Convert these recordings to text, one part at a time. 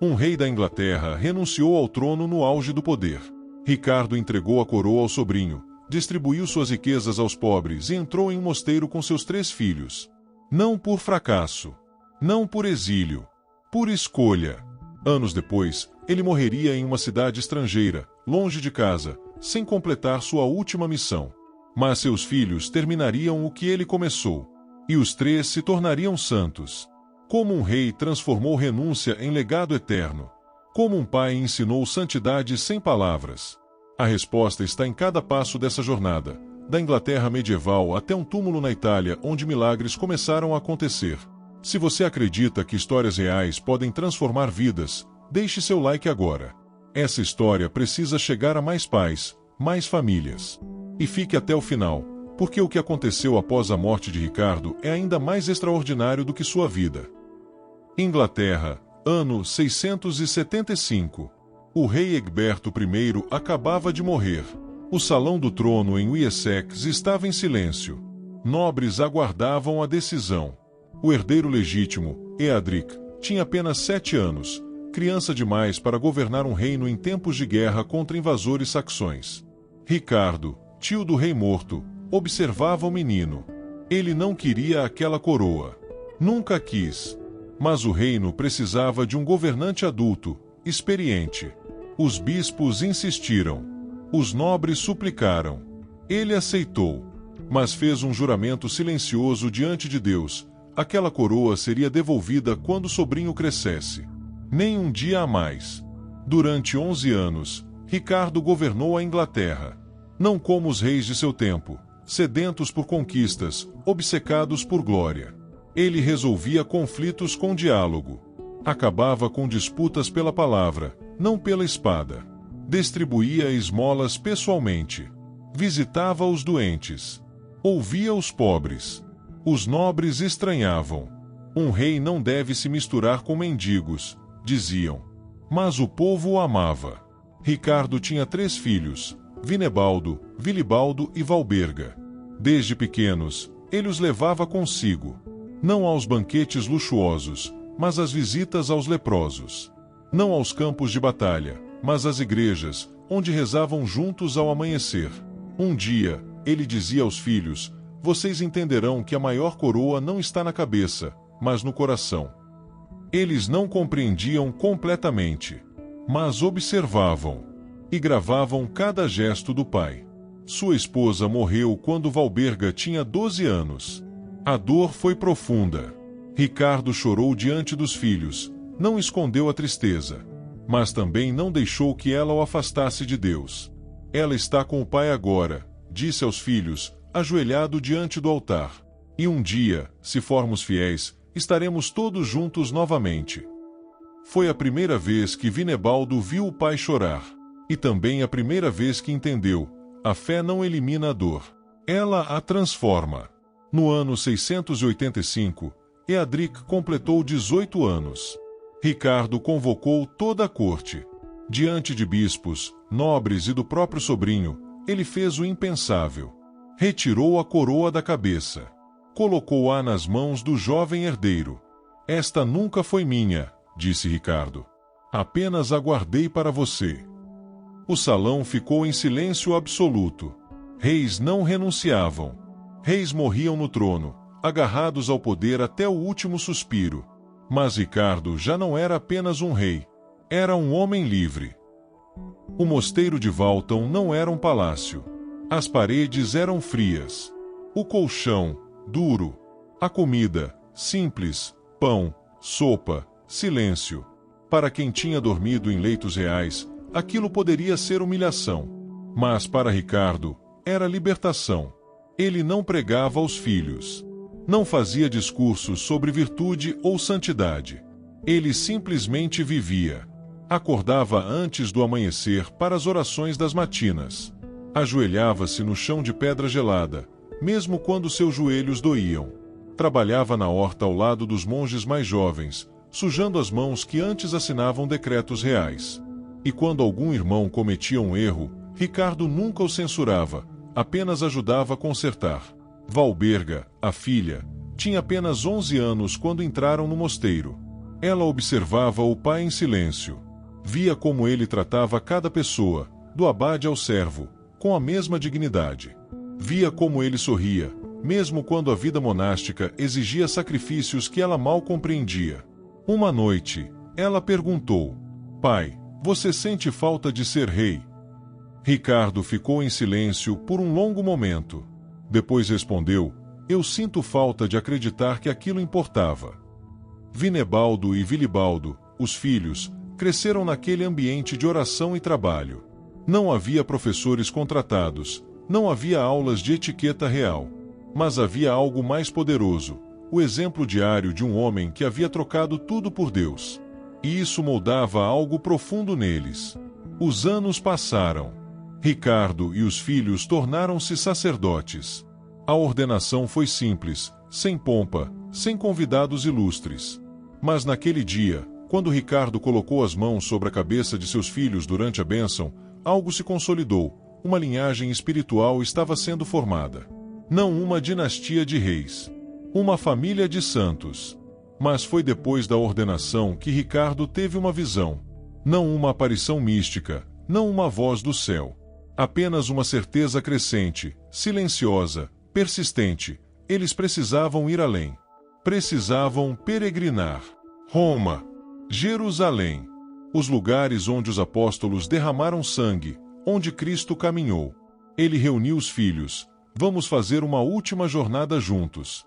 Um rei da Inglaterra renunciou ao trono no auge do poder. Ricardo entregou a coroa ao sobrinho, distribuiu suas riquezas aos pobres e entrou em um mosteiro com seus 3 filhos. Não por fracasso, não por exílio, por escolha. Anos depois, ele morreria em uma cidade estrangeira, longe de casa, sem completar sua última missão. Mas seus filhos terminariam o que ele começou. E os 3 se tornariam santos. Como um rei transformou renúncia em legado eterno. Como um pai ensinou santidade sem palavras. A resposta está em cada passo dessa jornada, da Inglaterra medieval até um túmulo na Itália onde milagres começaram a acontecer. Se você acredita que histórias reais podem transformar vidas, deixe seu like agora. Essa história precisa chegar a mais pais, mais famílias. E fique até o final, porque o que aconteceu após a morte de Ricardo é ainda mais extraordinário do que sua vida. Inglaterra, ano 675. O rei Egberto I acabava de morrer. O salão do trono em Wessex estava em silêncio. Nobres aguardavam a decisão. O herdeiro legítimo, Eadric, tinha apenas 7 anos, criança demais para governar um reino em tempos de guerra contra invasores saxões. Ricardo, tio do rei morto, observava o menino. Ele não queria aquela coroa. Nunca quis. Mas o reino precisava de um governante adulto, experiente. Os bispos insistiram. Os nobres suplicaram. Ele aceitou. Mas fez um juramento silencioso diante de Deus. Aquela coroa seria devolvida quando o sobrinho crescesse. Nem um dia a mais. Durante 11 anos, Ricardo governou a Inglaterra. Não como os reis de seu tempo, sedentos por conquistas, obcecados por glória. Ele resolvia conflitos com diálogo. Acabava com disputas pela palavra, não pela espada. Distribuía esmolas pessoalmente. Visitava os doentes. Ouvia os pobres. Os nobres estranhavam. Um rei não deve se misturar com mendigos, diziam. Mas o povo o amava. Ricardo tinha 3 filhos, Vinebaldo, Vilibaldo e Valberga. Desde pequenos, ele os levava consigo. Não aos banquetes luxuosos, mas às visitas aos leprosos. Não aos campos de batalha, mas às igrejas, onde rezavam juntos ao amanhecer. Um dia, ele dizia aos filhos: vocês entenderão que a maior coroa não está na cabeça, mas no coração. Eles não compreendiam completamente, mas observavam e gravavam cada gesto do pai. Sua esposa morreu quando Valberga tinha 12 anos. A dor foi profunda. Ricardo chorou diante dos filhos, não escondeu a tristeza, mas também não deixou que ela o afastasse de Deus. Ela está com o pai agora, disse aos filhos, ajoelhado diante do altar. E um dia, se formos fiéis, estaremos todos juntos novamente. Foi a primeira vez que Vinebaldo viu o pai chorar. E também a primeira vez que entendeu: a fé não elimina a dor. Ela a transforma. No ano 685, Eadric completou 18 anos. Ricardo convocou toda a corte. Diante de bispos, nobres e do próprio sobrinho, ele fez o impensável. Retirou a coroa da cabeça. Colocou-a nas mãos do jovem herdeiro. Esta nunca foi minha, disse Ricardo. Apenas a guardei para você. O salão ficou em silêncio absoluto. Reis não renunciavam. Reis morriam no trono, agarrados ao poder até o último suspiro. Mas Ricardo já não era apenas um rei. Era um homem livre. O mosteiro de Walton não era um palácio. As paredes eram frias. O colchão, duro. A comida, simples, pão, sopa, silêncio. Para quem tinha dormido em leitos reais, aquilo poderia ser humilhação. Mas para Ricardo, era libertação. Ele não pregava aos filhos. Não fazia discursos sobre virtude ou santidade. Ele simplesmente vivia. Acordava antes do amanhecer para as orações das matinas. Ajoelhava-se no chão de pedra gelada, mesmo quando seus joelhos doíam. Trabalhava na horta ao lado dos monges mais jovens, sujando as mãos que antes assinavam decretos reais. E quando algum irmão cometia um erro, Ricardo nunca o censurava, apenas ajudava a consertar. Valberga, a filha, tinha apenas 11 anos quando entraram no mosteiro. Ela observava o pai em silêncio. Via como ele tratava cada pessoa, do abade ao servo, com a mesma dignidade. Via como ele sorria, mesmo quando a vida monástica exigia sacrifícios que ela mal compreendia. Uma noite, ela perguntou: Pai, você sente falta de ser rei? Ricardo ficou em silêncio por um longo momento. Depois respondeu: Eu sinto falta de acreditar que aquilo importava. Vinebaldo e Vilibaldo, os filhos, cresceram naquele ambiente de oração e trabalho. Não havia professores contratados, não havia aulas de etiqueta real. Mas havia algo mais poderoso, o exemplo diário de um homem que havia trocado tudo por Deus. E isso moldava algo profundo neles. Os anos passaram. Ricardo e os filhos tornaram-se sacerdotes. A ordenação foi simples, sem pompa, sem convidados ilustres. Mas naquele dia, quando Ricardo colocou as mãos sobre a cabeça de seus filhos durante a bênção, algo se consolidou, uma linhagem espiritual estava sendo formada. Não uma dinastia de reis. Uma família de santos. Mas foi depois da ordenação que Ricardo teve uma visão. Não uma aparição mística, não uma voz do céu. Apenas uma certeza crescente, silenciosa, persistente. Eles precisavam ir além. Precisavam peregrinar. Roma. Jerusalém. Os lugares onde os apóstolos derramaram sangue, onde Cristo caminhou. Ele reuniu os filhos. Vamos fazer uma última jornada juntos.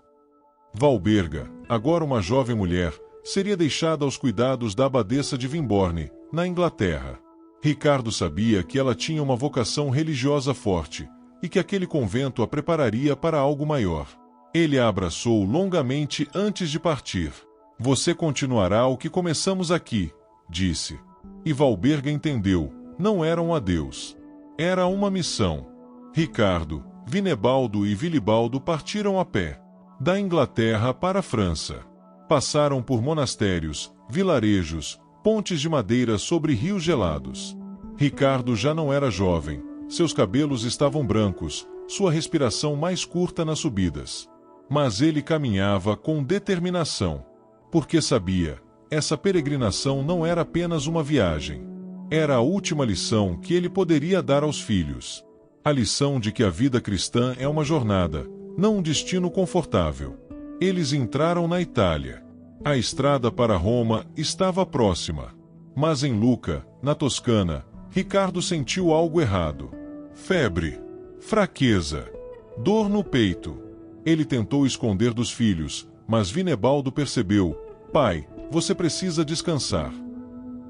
Valberga, agora uma jovem mulher, seria deixada aos cuidados da abadesa de Wimborne, na Inglaterra. Ricardo sabia que ela tinha uma vocação religiosa forte, e que aquele convento a prepararia para algo maior. Ele a abraçou longamente antes de partir. Você continuará o que começamos aqui, disse. E Valberga entendeu, não era um adeus. Era uma missão. Ricardo, Vinebaldo e Vilibaldo partiram a pé, da Inglaterra para a França. Passaram por monastérios, vilarejos, pontes de madeira sobre rios gelados. Ricardo já não era jovem, seus cabelos estavam brancos, sua respiração mais curta nas subidas. Mas ele caminhava com determinação, porque sabia, essa peregrinação não era apenas uma viagem. Era a última lição que ele poderia dar aos filhos. A lição de que a vida cristã é uma jornada, não um destino confortável. Eles entraram na Itália. A estrada para Roma estava próxima. Mas em Lucca, na Toscana, Ricardo sentiu algo errado. Febre, fraqueza, dor no peito. Ele tentou esconder dos filhos, mas Vinebaldo percebeu: Pai, você precisa descansar.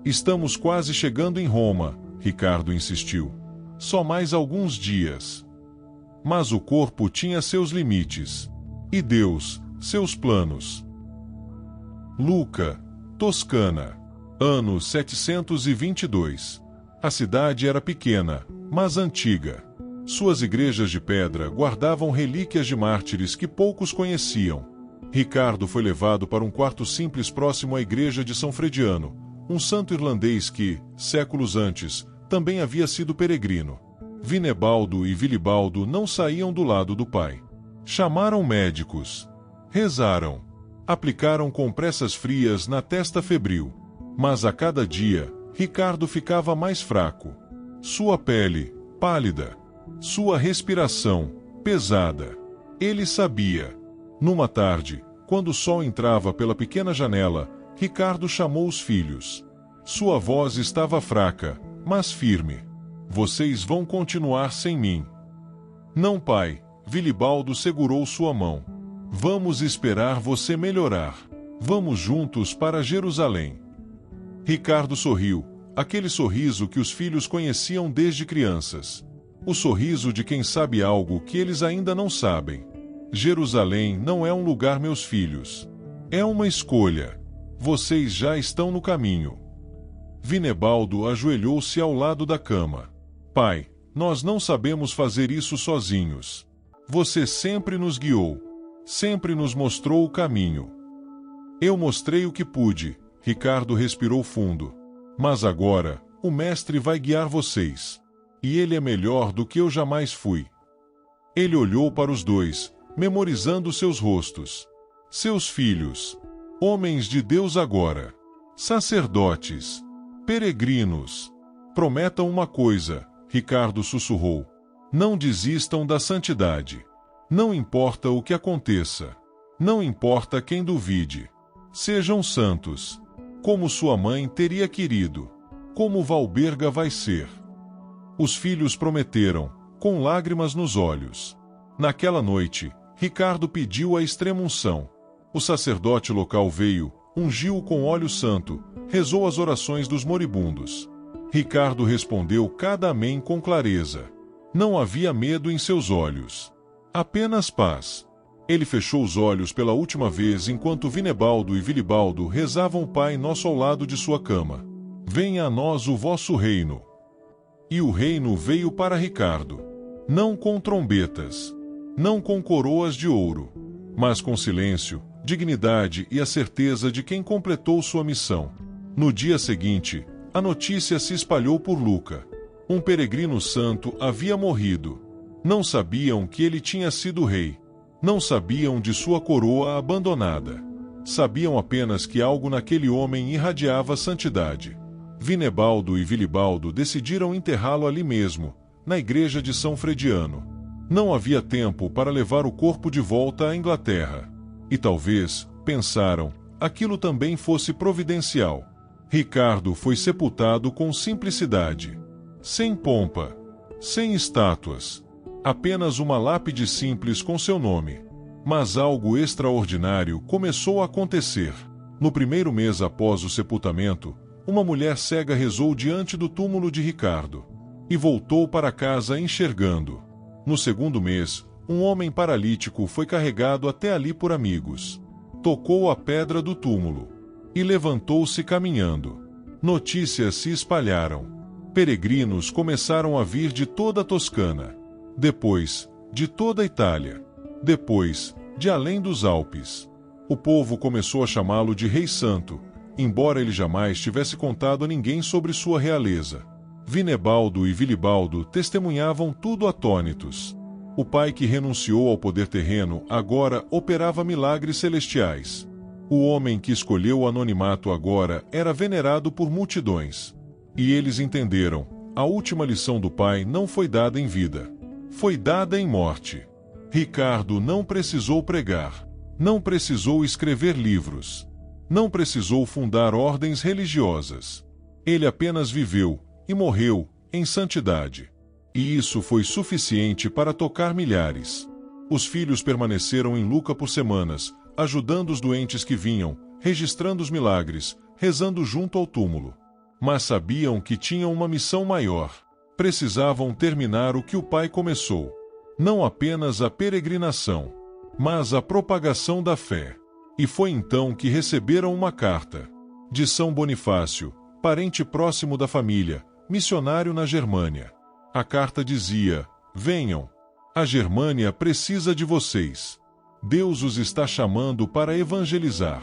Estamos quase chegando em Roma, Ricardo insistiu. Só mais alguns dias. Mas o corpo tinha seus limites. E Deus, seus planos. Lucca, Toscana. Ano 722. A cidade era pequena, mas antiga. Suas igrejas de pedra guardavam relíquias de mártires que poucos conheciam. Ricardo foi levado para um quarto simples próximo à igreja de São Frediano, um santo irlandês que, séculos antes, também havia sido peregrino. Vinebaldo e Vilibaldo não saíam do lado do pai. Chamaram médicos. Rezaram. Aplicaram compressas frias na testa febril. Mas a cada dia, Ricardo ficava mais fraco. Sua pele, pálida. Sua respiração, pesada. Ele sabia. Numa tarde, quando o sol entrava pela pequena janela, Ricardo chamou os filhos. Sua voz estava fraca, mas firme. Vocês vão continuar sem mim. Não, pai. Vilibaldo segurou sua mão. Vamos esperar você melhorar. Vamos juntos para Jerusalém. Ricardo sorriu, aquele sorriso que os filhos conheciam desde crianças. O sorriso de quem sabe algo que eles ainda não sabem. Jerusalém não é um lugar, meus filhos. É uma escolha. Vocês já estão no caminho. Vinebaldo ajoelhou-se ao lado da cama. Pai, nós não sabemos fazer isso sozinhos. Você sempre nos guiou. Sempre nos mostrou o caminho. Eu mostrei o que pude. Ricardo respirou fundo. Mas agora, o mestre vai guiar vocês. E ele é melhor do que eu jamais fui. Ele olhou para os dois, memorizando seus rostos. Seus filhos. Homens de Deus agora, sacerdotes, peregrinos, prometam uma coisa, Ricardo sussurrou. Não desistam da santidade. Não importa o que aconteça. Não importa quem duvide. Sejam santos. Como sua mãe teria querido. Como Valberga vai ser. Os filhos prometeram, com lágrimas nos olhos. Naquela noite, Ricardo pediu a extrema-unção. O sacerdote local veio, ungiu-o com óleo santo, rezou as orações dos moribundos. Ricardo respondeu cada amém com clareza. Não havia medo em seus olhos. Apenas paz. Ele fechou os olhos pela última vez enquanto Vinebaldo e Vilibaldo rezavam o Pai Nosso ao lado de sua cama. Venha a nós o vosso reino. E o reino veio para Ricardo. Não com trombetas. Não com coroas de ouro. Mas com silêncio, dignidade e a certeza de quem completou sua missão. No dia seguinte, a notícia se espalhou por Luca. Um peregrino santo havia morrido. Não sabiam que ele tinha sido rei. Não sabiam de sua coroa abandonada. Sabiam apenas que algo naquele homem irradiava santidade. Vinebaldo e Vilibaldo decidiram enterrá-lo ali mesmo, na igreja de São Frediano. Não havia tempo para levar o corpo de volta à Inglaterra. E talvez, pensaram, aquilo também fosse providencial. Ricardo foi sepultado com simplicidade. Sem pompa. Sem estátuas. Apenas uma lápide simples com seu nome. Mas algo extraordinário começou a acontecer. No primeiro mês após o sepultamento, uma mulher cega rezou diante do túmulo de Ricardo. E voltou para casa enxergando. No segundo mês, um homem paralítico foi carregado até ali por amigos. Tocou a pedra do túmulo. E levantou-se caminhando. Notícias se espalharam. Peregrinos começaram a vir de toda a Toscana. Depois, de toda a Itália. Depois, de além dos Alpes. O povo começou a chamá-lo de Rei Santo, embora ele jamais tivesse contado a ninguém sobre sua realeza. Vinebaldo e Vilibaldo testemunhavam tudo atônitos. O pai que renunciou ao poder terreno agora operava milagres celestiais. O homem que escolheu o anonimato agora era venerado por multidões. E eles entenderam, a última lição do pai não foi dada em vida. Foi dada em morte. Ricardo não precisou pregar. Não precisou escrever livros. Não precisou fundar ordens religiosas. Ele apenas viveu, e morreu, em santidade. E isso foi suficiente para tocar milhares. Os filhos permaneceram em Luca por semanas, ajudando os doentes que vinham, registrando os milagres, rezando junto ao túmulo. Mas sabiam que tinham uma missão maior. Precisavam terminar o que o pai começou. Não apenas a peregrinação, mas a propagação da fé. E foi então que receberam uma carta. De São Bonifácio, parente próximo da família, missionário na Germânia. A carta dizia: venham. A Germânia precisa de vocês. Deus os está chamando para evangelizar.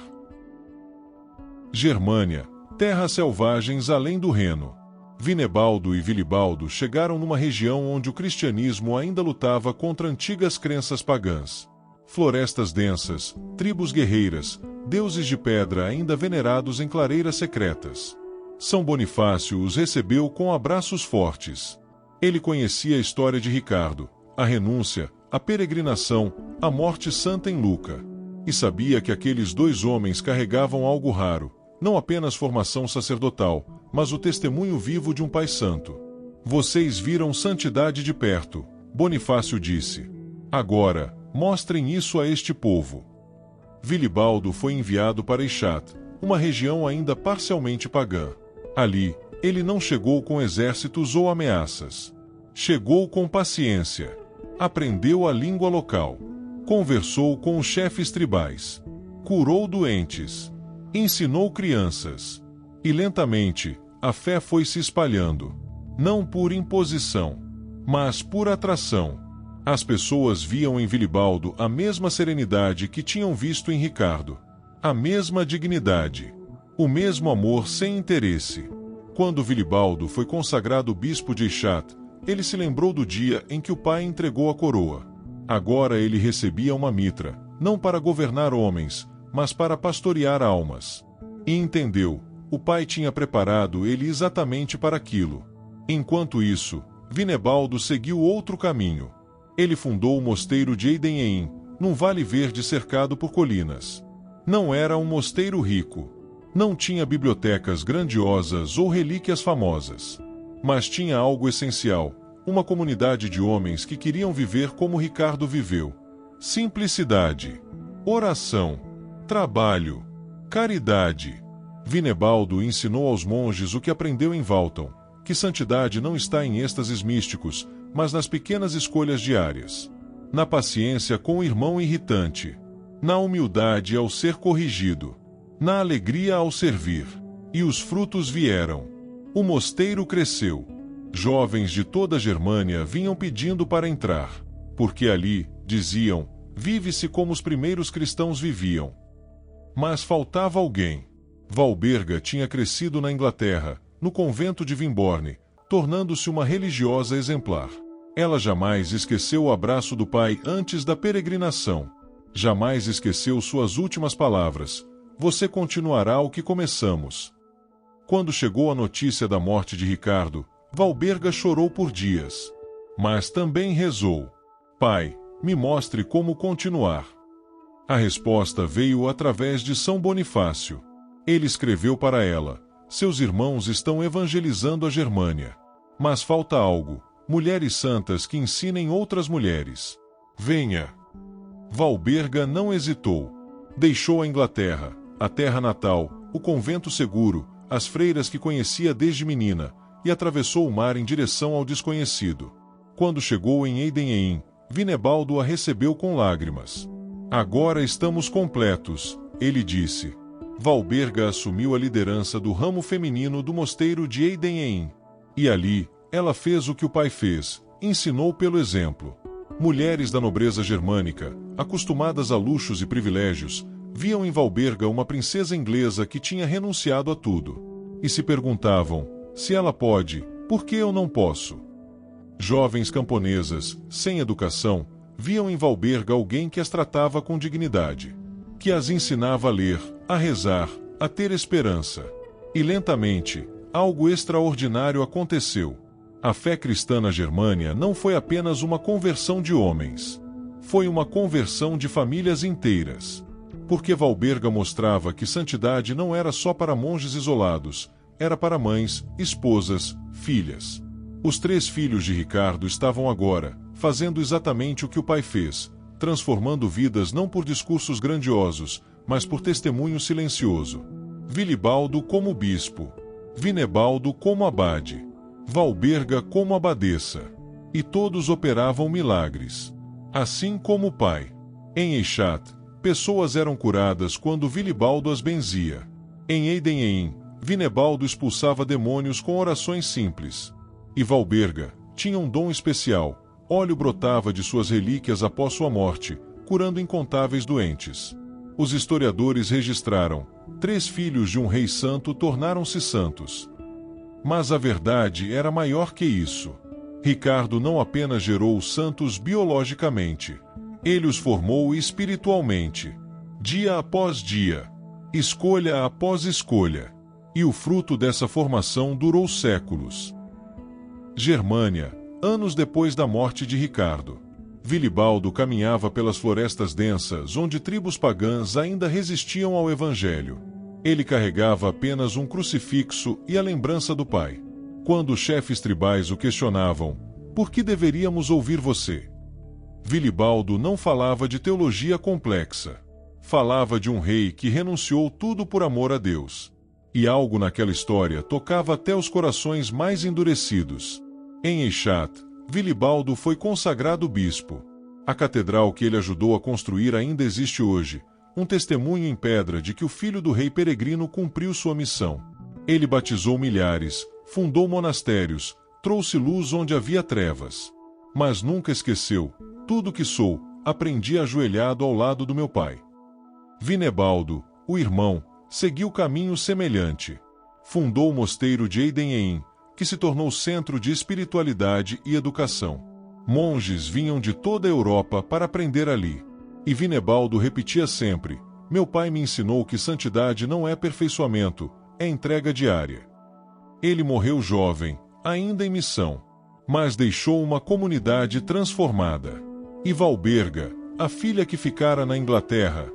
Germânia, terras selvagens além do Reno. Vinebaldo e Vilibaldo chegaram numa região onde o cristianismo ainda lutava contra antigas crenças pagãs. Florestas densas, tribos guerreiras, deuses de pedra ainda venerados em clareiras secretas. São Bonifácio os recebeu com abraços fortes. Ele conhecia a história de Ricardo, a renúncia, a peregrinação, a morte santa em Luca. E sabia que aqueles dois homens carregavam algo raro, não apenas formação sacerdotal, mas o testemunho vivo de um Pai Santo. Vocês viram santidade de perto, Bonifácio disse. Agora, mostrem isso a este povo. Vilibaldo foi enviado para Eixat, uma região ainda parcialmente pagã. Ali, ele não chegou com exércitos ou ameaças. Chegou com paciência. Aprendeu a língua local. Conversou com os chefes tribais. Curou doentes. Ensinou crianças. E lentamente, a fé foi se espalhando. Não por imposição, mas por atração. As pessoas viam em Vilibaldo a mesma serenidade que tinham visto em Ricardo. A mesma dignidade. O mesmo amor sem interesse. Quando Vilibaldo foi consagrado bispo de Eixat, ele se lembrou do dia em que o pai entregou a coroa. Agora ele recebia uma mitra, não para governar homens, mas para pastorear almas. E entendeu, o pai tinha preparado ele exatamente para aquilo. Enquanto isso, Vinebaldo seguiu outro caminho. Ele fundou o mosteiro de Eidenheim, num vale verde cercado por colinas. Não era um mosteiro rico. Não tinha bibliotecas grandiosas ou relíquias famosas. Mas tinha algo essencial, uma comunidade de homens que queriam viver como Ricardo viveu. Simplicidade, oração, trabalho, caridade. Vinebaldo ensinou aos monges o que aprendeu em Walton, que santidade não está em êxtases místicos, mas nas pequenas escolhas diárias. Na paciência com o irmão irritante. Na humildade ao ser corrigido. Na alegria ao servir. E os frutos vieram. O mosteiro cresceu. Jovens de toda a Germânia vinham pedindo para entrar, porque ali, diziam, vive-se como os primeiros cristãos viviam. Mas faltava alguém. Valberga tinha crescido na Inglaterra, no convento de Wimborne, tornando-se uma religiosa exemplar. Ela jamais esqueceu o abraço do pai antes da peregrinação. Jamais esqueceu suas últimas palavras: "Você continuará o que começamos." Quando chegou a notícia da morte de Ricardo, Valberga chorou por dias. Mas também rezou: "Pai, me mostre como continuar." A resposta veio através de São Bonifácio. Ele escreveu para ela: "Seus irmãos estão evangelizando a Germânia. Mas falta algo, mulheres santas que ensinem outras mulheres. Venha." Valberga não hesitou. Deixou a Inglaterra, a terra natal, o convento seguro, as freiras que conhecia desde menina, e atravessou o mar em direção ao desconhecido. Quando chegou em Eidenheim, Vinebaldo a recebeu com lágrimas. "Agora estamos completos," ele disse. Valberga assumiu a liderança do ramo feminino do mosteiro de Eidenheim. E ali, ela fez o que o pai fez, ensinou pelo exemplo. Mulheres da nobreza germânica, acostumadas a luxos e privilégios, viam em Valberga uma princesa inglesa que tinha renunciado a tudo. E se perguntavam: se ela pode, por que eu não posso? Jovens camponesas, sem educação, viam em Valberga alguém que as tratava com dignidade, que as ensinava a ler, a rezar, a ter esperança. E lentamente, algo extraordinário aconteceu. A fé cristã na Germânia não foi apenas uma conversão de homens. Foi uma conversão de famílias inteiras. Porque Valberga mostrava que santidade não era só para monges isolados, era para mães, esposas, filhas. Os 3 filhos de Ricardo estavam agora, fazendo exatamente o que o pai fez, transformando vidas não por discursos grandiosos, mas por testemunho silencioso. Vilibaldo como bispo, Vinebaldo como abade, Valberga como abadesa. E todos operavam milagres. Assim como o pai. Em Eixat, pessoas eram curadas quando Vilibaldo as benzia. Em Eidenheim, Vinebaldo expulsava demônios com orações simples. E Valberga tinha um dom especial: óleo brotava de suas relíquias após sua morte, curando incontáveis doentes. Os historiadores registraram: 3 filhos de um rei santo tornaram-se santos. Mas a verdade era maior que isso. Ricardo não apenas gerou os santos biologicamente. Ele os formou espiritualmente. Dia após dia. Escolha após escolha. E o fruto dessa formação durou séculos. Germânia, anos depois da morte de Ricardo. Vilibaldo caminhava pelas florestas densas onde tribos pagãs ainda resistiam ao evangelho. Ele carregava apenas um crucifixo e a lembrança do pai. Quando os chefes tribais o questionavam: por que deveríamos ouvir você? Vilibaldo não falava de teologia complexa. Falava de um rei que renunciou tudo por amor a Deus. E algo naquela história tocava até os corações mais endurecidos. Em Eixat, Vilibaldo foi consagrado bispo. A catedral que ele ajudou a construir ainda existe hoje, um testemunho em pedra de que o filho do rei peregrino cumpriu sua missão. Ele batizou milhares, fundou monastérios, trouxe luz onde havia trevas. Mas nunca esqueceu: tudo que sou, aprendi ajoelhado ao lado do meu pai. Vinebaldo, o irmão, seguiu caminho semelhante. Fundou o mosteiro de Eidenheim, que se tornou centro de espiritualidade e educação. Monges vinham de toda a Europa para aprender ali. E Vinebaldo repetia sempre: Meu pai me ensinou que santidade não é aperfeiçoamento, é entrega diária. Ele morreu jovem, ainda em missão, mas deixou uma comunidade transformada. E Valberga, a filha que ficara na Inglaterra,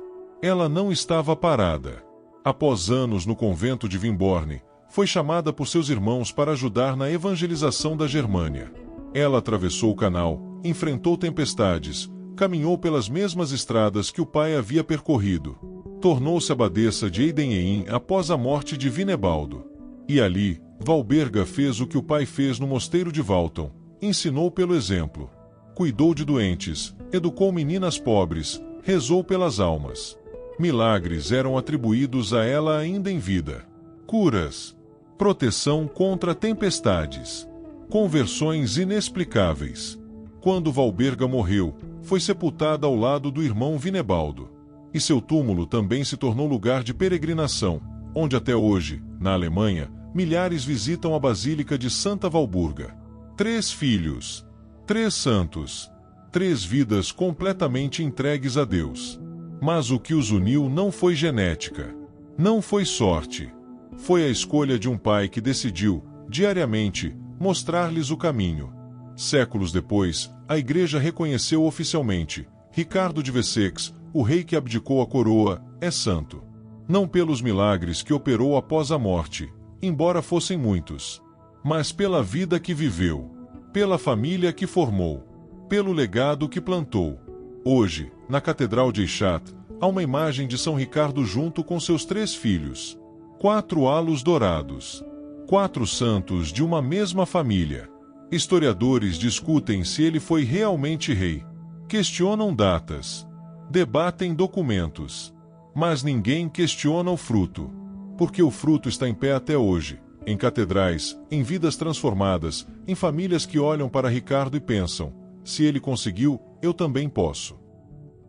ela não estava parada. Após anos no convento de Wimborne, foi chamada por seus irmãos para ajudar na evangelização da Germânia. Ela atravessou o canal, enfrentou tempestades, caminhou pelas mesmas estradas que o pai havia percorrido. Tornou-se abadesa de Eidenheim após a morte de Vinebaldo. E ali, Valberga fez o que o pai fez no mosteiro de Walton, ensinou pelo exemplo. Cuidou de doentes, educou meninas pobres, rezou pelas almas. Milagres eram atribuídos a ela ainda em vida. Curas, proteção contra tempestades, conversões inexplicáveis. Quando Valberga morreu, foi sepultada ao lado do irmão Vinebaldo. E seu túmulo também se tornou lugar de peregrinação, onde até hoje, na Alemanha, milhares visitam a Basílica de Santa Walburga. 3 filhos, 3 santos, 3 vidas completamente entregues a Deus. Mas o que os uniu não foi genética, não foi sorte. Foi a escolha de um pai que decidiu, diariamente, mostrar-lhes o caminho. Séculos depois, a Igreja reconheceu oficialmente: Ricardo de Wessex, o rei que abdicou a coroa, é santo. Não pelos milagres que operou após a morte, embora fossem muitos, mas pela vida que viveu, pela família que formou, pelo legado que plantou. Hoje, na Catedral de Eixat, há uma imagem de São Ricardo junto com seus 3 filhos. 4 halos dourados. 4 santos de uma mesma família. Historiadores discutem se ele foi realmente rei. Questionam datas. Debatem documentos. Mas ninguém questiona o fruto. Porque o fruto está em pé até hoje, em catedrais, em vidas transformadas, em famílias que olham para Ricardo e pensam: se ele conseguiu, eu também posso.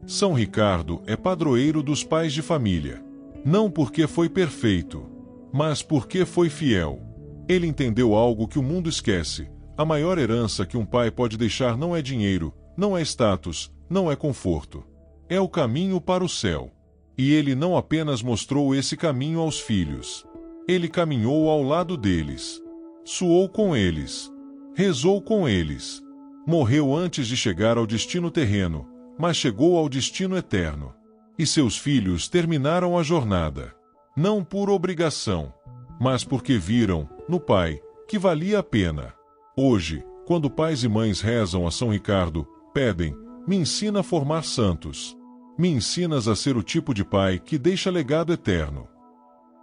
São Ricardo é padroeiro dos pais de família. Não porque foi perfeito, mas porque foi fiel. Ele entendeu algo que o mundo esquece: a maior herança que um pai pode deixar não é dinheiro, não é status, não é conforto. É o caminho para o céu. E ele não apenas mostrou esse caminho aos filhos. Ele caminhou ao lado deles. Suou com eles. Rezou com eles. Morreu antes de chegar ao destino terreno, mas chegou ao destino eterno. E seus filhos terminaram a jornada. Não por obrigação, mas porque viram, no pai, que valia a pena. Hoje, quando pais e mães rezam a São Ricardo, pedem: me ensina a formar santos. Me ensinas a ser o tipo de pai que deixa legado eterno.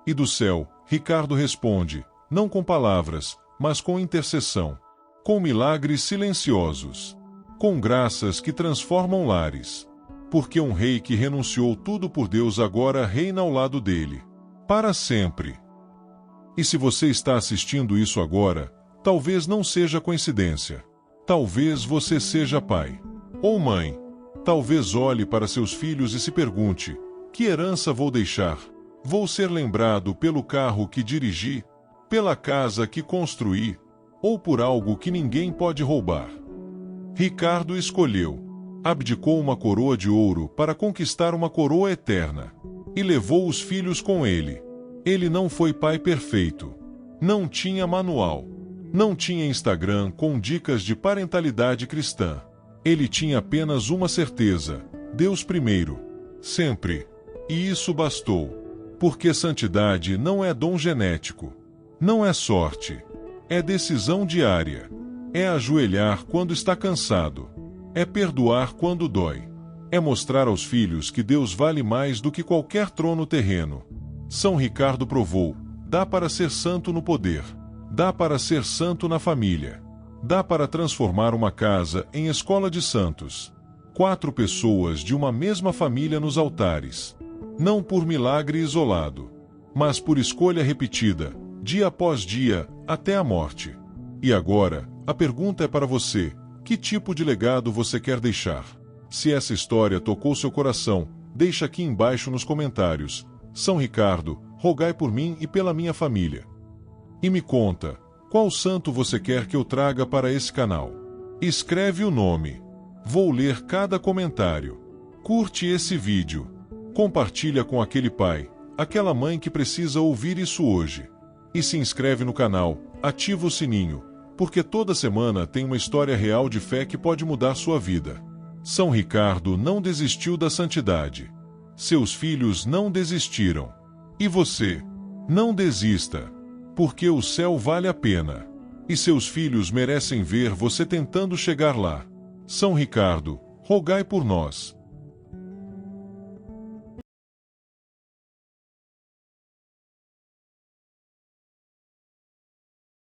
E do céu, Ricardo responde, não com palavras, mas com intercessão. Com milagres silenciosos. Com graças que transformam lares. Porque um rei que renunciou tudo por Deus agora reina ao lado dele. Para sempre. E se você está assistindo isso agora, talvez não seja coincidência. Talvez você seja pai. Ou mãe. Talvez olhe para seus filhos e se pergunte: que herança vou deixar? Vou ser lembrado pelo carro que dirigi? Pela casa que construí? Ou por algo que ninguém pode roubar? Ricardo escolheu. Abdicou uma coroa de ouro para conquistar uma coroa eterna. E levou os filhos com ele. Ele não foi pai perfeito. Não tinha manual. Não tinha Instagram com dicas de parentalidade cristã. Ele tinha apenas uma certeza: Deus primeiro. Sempre. E isso bastou. Porque santidade não é dom genético. Não é sorte. É decisão diária. É ajoelhar quando está cansado. É perdoar quando dói. É mostrar aos filhos que Deus vale mais do que qualquer trono terreno. São Ricardo provou: dá para ser santo no poder. Dá para ser santo na família. Dá para transformar uma casa em escola de santos. 4 pessoas de uma mesma família nos altares. Não por milagre isolado, mas por escolha repetida, dia após dia, até a morte. E agora, a pergunta é para você: que tipo de legado você quer deixar? Se essa história tocou seu coração, deixa aqui embaixo nos comentários: São Ricardo, rogai por mim e pela minha família. E me conta, qual santo você quer que eu traga para esse canal? Escreve o nome. Vou ler cada comentário. Curte esse vídeo. Compartilha com aquele pai, aquela mãe que precisa ouvir isso hoje. E se inscreve no canal, ativa o sininho, porque toda semana tem uma história real de fé que pode mudar sua vida. São Ricardo não desistiu da santidade. Seus filhos não desistiram. E você? Não desista. Porque o céu vale a pena. E seus filhos merecem ver você tentando chegar lá. São Ricardo, rogai por nós.